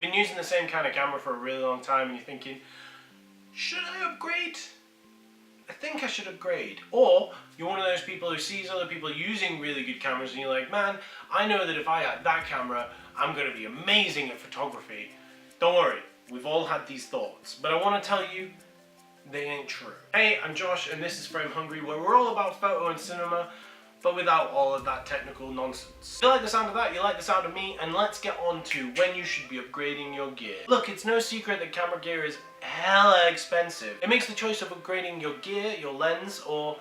Been using the same kind of camera for a really long time and you're thinking, should I upgrade? I think I should upgrade. Or you're one of those people who sees other people using really good cameras and you're like, man, I know that if I had that camera, I'm going to be amazing at photography. Don't worry, we've all had these thoughts. But I want to tell you, they ain't true. Hey, I'm Josh and this is Frame Hungry, where we're all about photo and cinema, but without all of that technical nonsense. You like the sound of that, you like the sound of me, and let's get on to when you should be upgrading your gear. Look, it's no secret that camera gear is hella expensive. It makes the choice of upgrading your gear, your lens, or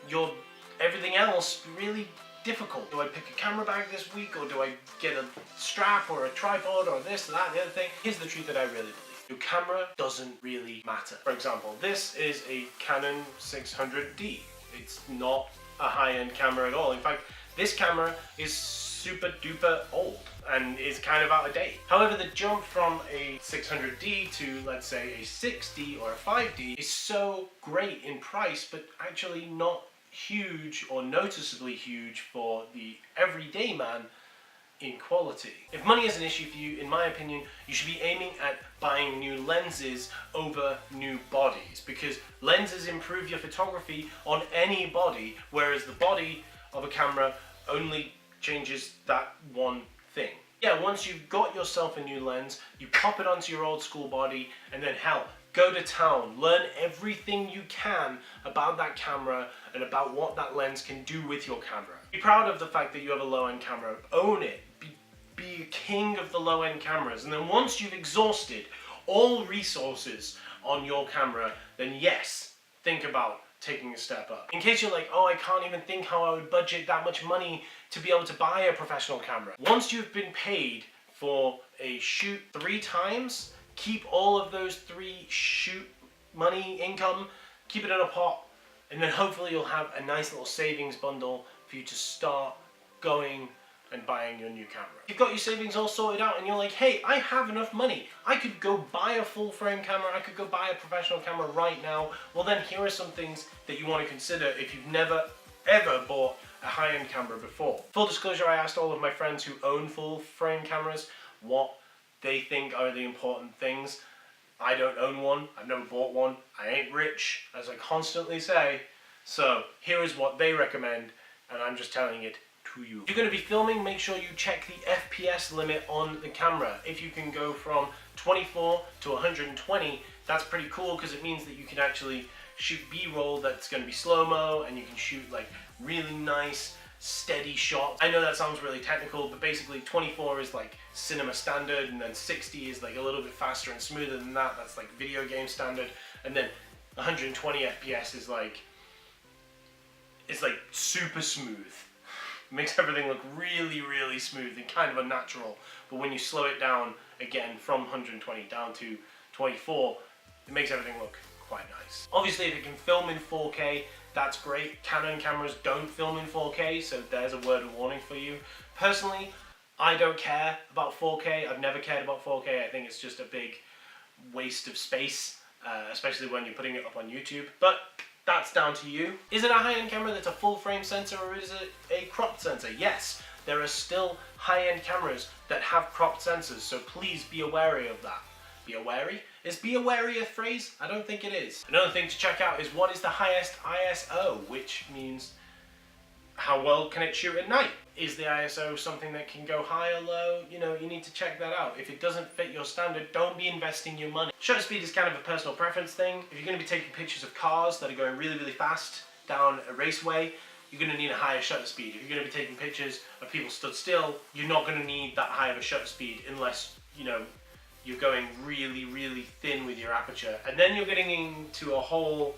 your everything else really difficult. Do I pick a camera bag this week, or do I get a strap or a tripod or this, that, the other thing? Here's the truth that I really believe. Your camera doesn't really matter. For example, this is a Canon 600D. It's not a high-end camera at all. In fact, this camera is super duper old and is kind of out of date. However, the jump from a 600D to, let's say, a 6D or a 5D is so great in price, but actually not huge or noticeably huge for the everyday man in quality. If money is an issue for you, in my opinion, you should be aiming at buying new lenses over new bodies, because lenses improve your photography on any body, whereas the body of a camera only changes that one thing. Yeah, once you've got yourself a new lens, you pop it onto your old school body, and then hell, go to town, learn everything you can about that camera and about what that lens can do with your camera. Be proud of the fact that you have a low-end camera, own it, be a king of the low-end cameras, and then once you've exhausted all resources on your camera, then yes, think about taking a step up. In case you're like, oh, I can't even think how I would budget that much money to be able to buy a professional camera. Once you've been paid for a shoot 3 times, keep all of those 3 shoot money income, keep it in a pot, and then hopefully you'll have a nice little savings bundle for you to start going and buying your new camera. You've got your savings all sorted out and you're like, hey, I have enough money. I could go buy a full frame camera, I could go buy a professional camera right now. Well then, here are some things that you want to consider if you've never ever bought a high-end camera before. Full disclosure, I asked all of my friends who own full frame cameras what they think are the important things. I don't own one, I've never bought one, I ain't rich, as I constantly say. So here is what they recommend, and I'm just telling it to you. If you're going to be filming, make sure you check the FPS limit on the camera. If you can go from 24 to 120, that's pretty cool, because it means that you can actually shoot B-roll that's going to be slow-mo, and you can shoot like really nice steady shots. I know that sounds really technical, but basically 24 is like cinema standard, and then 60 is like a little bit faster and smoother than that. That's like video game standard, and then 120 FPS is like, it's like super smooth. It makes everything look really, really smooth and kind of unnatural. But when you slow it down again from 120 down to 24, it makes everything look quite nice. Obviously, if it can film in 4K, that's great. Canon cameras don't film in 4K, so there's a word of warning for you. Personally, I don't care about 4K. I've never cared about 4K. I think it's just a big waste of space, especially when you're putting it up on YouTube. But that's down to you. Is it a high-end camera that's a full frame sensor, or is it a cropped sensor? Yes, there are still high-end cameras that have cropped sensors, so please be wary of that. Be wary? Is be wary a phrase? I don't think it is. Another thing to check out is what is the highest ISO, which means how well can it shoot at night? Is the ISO something that can go high or low? You know, you need to check that out. If it doesn't fit your standard, don't be investing your money. Shutter speed is kind of a personal preference thing. If you're going to be taking pictures of cars that are going really, really fast down a raceway, you're going to need a higher shutter speed. If you're going to be taking pictures of people stood still, you're not going to need that high of a shutter speed unless, you know, you're going really, really thin with your aperture. And then you're getting into a whole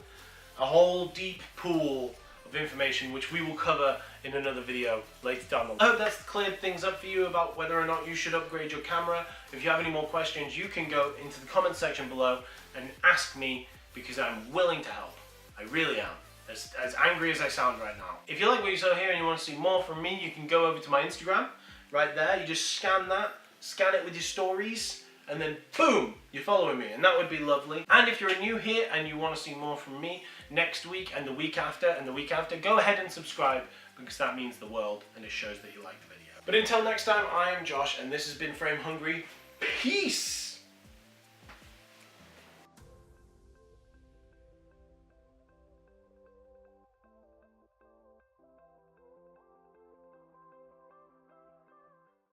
deep pool of information, which we will cover in another video later down the line. I hope that's cleared things up for you about whether or not you should upgrade your camera. If you have any more questions, you can go into the comment section below and ask me, because I'm willing to help. I really am. As angry as I sound right now. If you like what you saw here and you want to see more from me, you can go over to my Instagram right there. You just scan that, scan it with your stories, and then boom, you're following me, and that would be lovely. And if you're new here and you want to see more from me next week and the week after and the week after, go ahead and subscribe, because that means the world and it shows that you like the video. But until next time, I am Josh and this has been Frame Hungry. Peace!